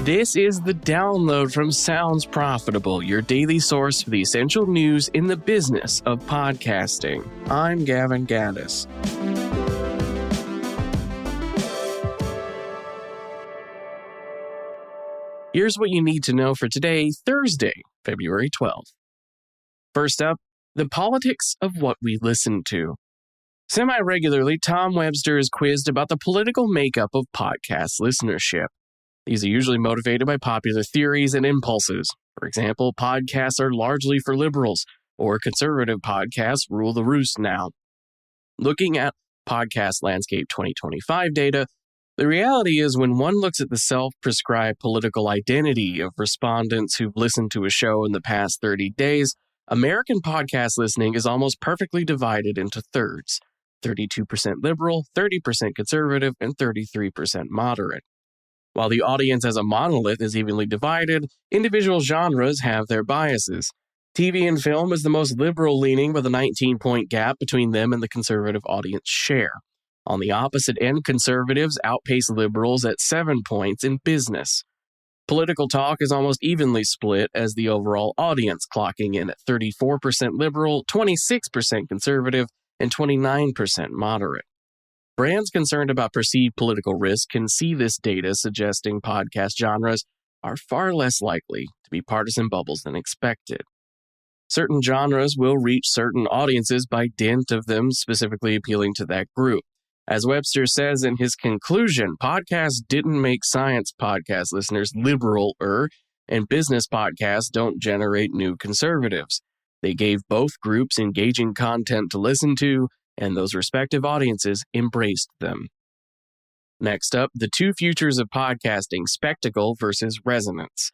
This is the download from Sounds Profitable, your daily source for the essential news in the business of podcasting. I'm Gavin Gaddis. Here's what you need to know for today, Thursday, February 12th. First up, the politics of what we listen to. Semi-regularly, Tom Webster is quizzed about the political makeup of podcast listenership. These are usually motivated by popular theories and impulses. For example, podcasts are largely for liberals, or conservative podcasts rule the roost now. Looking at Podcast Landscape 2025 data, the reality is when one looks at the self-prescribed political identity of respondents who've listened to a show in the past 30 days, American podcast listening is almost perfectly divided into thirds: 32% liberal, 30% conservative, and 33% moderate. While the audience as a monolith is evenly divided, individual genres have their biases. TV and film is the most liberal-leaning with a 19-point gap between them and the conservative audience share. On the opposite end, conservatives outpace liberals at 7 points in business. Political talk is almost evenly split as the overall audience clocking in at 34% liberal, 26% conservative, and 29% moderate. Brands concerned about perceived political risk can see this data suggesting podcast genres are far less likely to be partisan bubbles than expected. Certain genres will reach certain audiences by dint of them specifically appealing to that group. As Webster says in his conclusion, podcasts didn't make science podcast listeners liberaler, and business podcasts don't generate new conservatives. They gave both groups engaging content to listen to, and those respective audiences embraced them. Next up, the two futures of podcasting, spectacle versus resonance.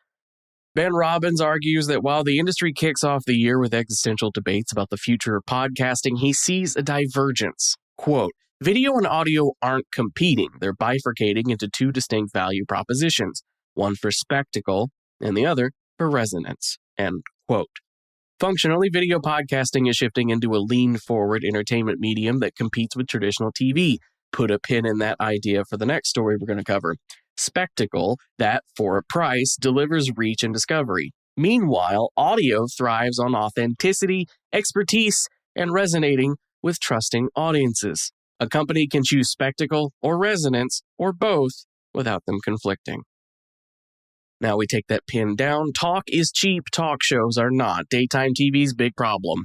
Ben Robbins argues that while the industry kicks off the year with existential debates about the future of podcasting, he sees a divergence. Quote, "Video and audio aren't competing. They're bifurcating into two distinct value propositions, one for spectacle and the other for resonance." End quote. Functionally, video podcasting is shifting into a lean-forward entertainment medium that competes with traditional TV. Put a pin in that idea for the next story we're going to cover. Spectacle, that, for a price, delivers reach and discovery. Meanwhile, audio thrives on authenticity, expertise, and resonating with trusting audiences. A company can choose spectacle or resonance, or both, without them conflicting. Now we take that pin down. Talk is cheap. Talk shows are not. Daytime TV's big problem.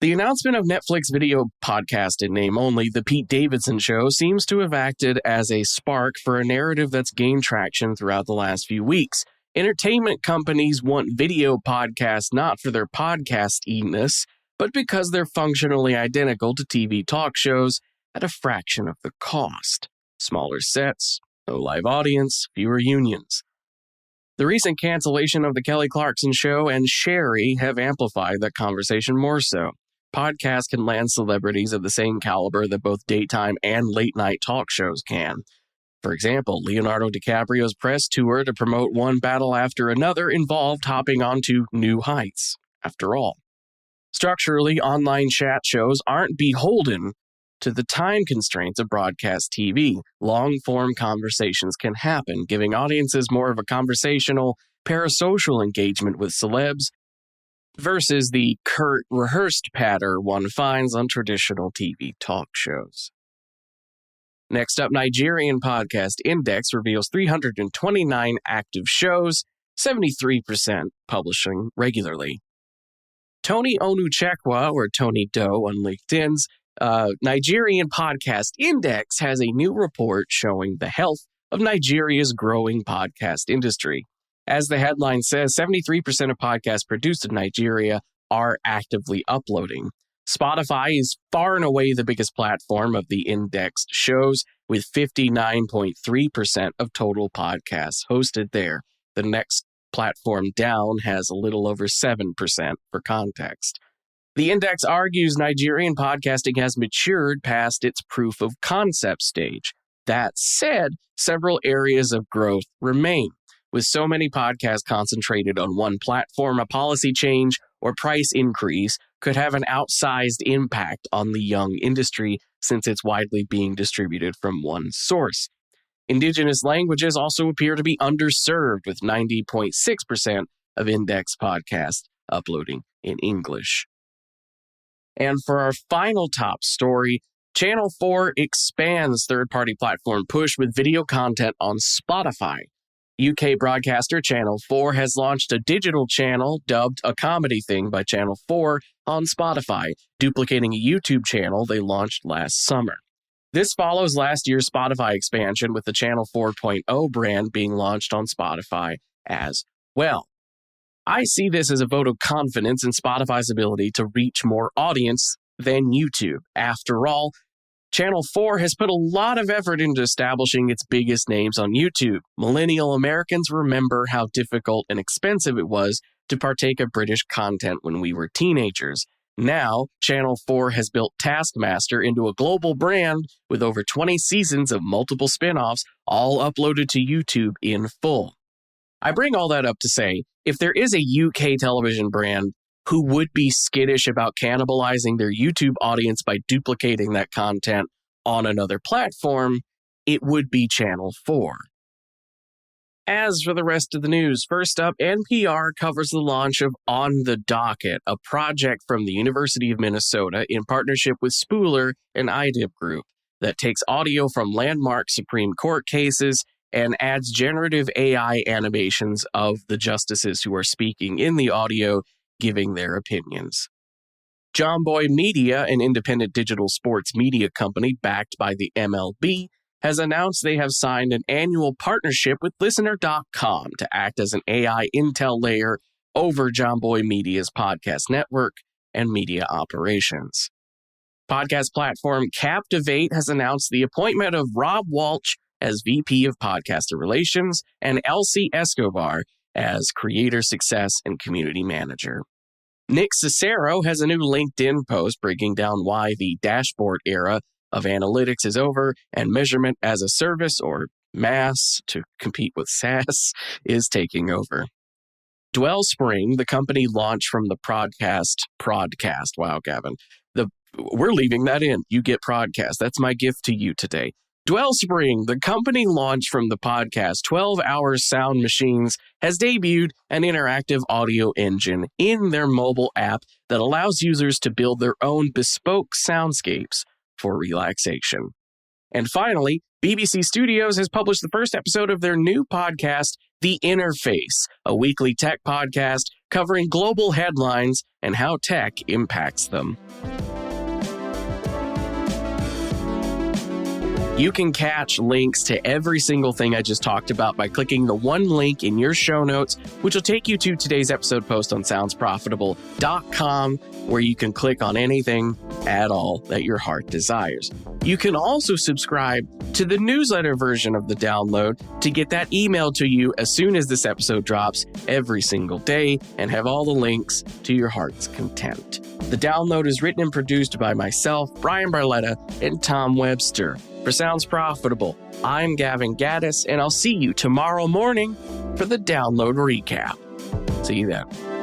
The announcement of Netflix video podcast in name only, The Pete Davidson Show, seems to have acted as a spark for a narrative that's gained traction throughout the last few weeks. Entertainment companies want video podcasts not for their podcast-iness, but because they're functionally identical to TV talk shows at a fraction of the cost. Smaller sets, no live audience, fewer unions. The recent cancellation of The Kelly Clarkson Show and Sherry have amplified that conversation more so. Podcasts can land celebrities of the same caliber that both daytime and late-night talk shows can. For example, Leonardo DiCaprio's press tour to promote one battle after another involved hopping onto new heights. After all, structurally, online chat shows aren't beholden to the time constraints of broadcast TV. Long-form conversations can happen, giving audiences more of a conversational, parasocial engagement with celebs versus the curt, rehearsed patter one finds on traditional TV talk shows. Next up, Nigerian Podcast Index reveals 329 active shows, 73% publishing regularly. Tony Onuchekwa, or Tony Doe on LinkedIn's Nigerian Podcast Index has a new report showing the health of Nigeria's growing podcast industry. As the headline says, 73% of podcasts produced in Nigeria are actively uploading. Spotify is far and away the biggest platform of the indexed shows, with 59.3% of total podcasts hosted there. The next platform down has a little over 7% for context. The index argues Nigerian podcasting has matured past its proof of concept stage. That said, several areas of growth remain. With so many podcasts concentrated on one platform, a policy change or price increase could have an outsized impact on the young industry since it's widely being distributed from one source. Indigenous languages also appear to be underserved, with 90.6% of Index podcasts uploading in English. And for our final top story, Channel 4 expands third-party platform push with video content on Spotify. UK broadcaster Channel 4 has launched a digital channel dubbed A Comedy Thing by Channel 4 on Spotify, duplicating a YouTube channel they launched last summer. This follows last year's Spotify expansion, with the Channel 4.0 brand being launched on Spotify as well. I see this as a vote of confidence in Spotify's ability to reach more audience than YouTube. After all, Channel 4 has put a lot of effort into establishing its biggest names on YouTube. Millennial Americans remember how difficult and expensive it was to partake of British content when we were teenagers. Now, Channel 4 has built Taskmaster into a global brand with over 20 seasons of multiple spin-offs, all uploaded to YouTube in full. I bring all that up to say, if there is a UK television brand who would be skittish about cannibalizing their YouTube audience by duplicating that content on another platform, it would be Channel 4. As for the rest of the news, first up, NPR covers the launch of On the Docket, a project from the University of Minnesota in partnership with Spooler and iDib Group that takes audio from landmark Supreme Court cases and adds generative AI animations of the justices who are speaking in the audio, giving their opinions. John Boy Media, an independent digital sports media company backed by the MLB, has announced they have signed an annual partnership with listener.com to act as an AI intel layer over John Boy Media's podcast network and media operations. Podcast platform Captivate has announced the appointment of Rob Walsh as VP of Podcaster Relations and Elsie Escobar as Creator Success and Community Manager. Nick Cicero has a new LinkedIn post breaking down why the dashboard era of analytics is over and measurement as a service, or MaaS to compete with SaaS, is taking over. Dwellspring, the company launched from the Prodcast. Wow, Gavin. We're leaving that in. You get Prodcast. That's my gift to you today. Dwellspring, the company launched from the podcast 12 Hours Sound Machines, has debuted an interactive audio engine in their mobile app that allows users to build their own bespoke soundscapes for relaxation. And finally, BBC Studios has published the first episode of their new podcast, The Interface, a weekly tech podcast covering global headlines and how tech impacts them. You can catch links to every single thing I just talked about by clicking the one link in your show notes, which will take you to today's episode post on soundsprofitable.com, where you can click on anything at all that your heart desires. You can also subscribe to the newsletter version of the download to get that emailed to you as soon as this episode drops every single day and have all the links to your heart's content. The download is written and produced by myself, Brian Barletta, and Tom Webster. For Sounds Profitable, I'm Gavin Gaddis, and I'll see you tomorrow morning for the download recap. See you then.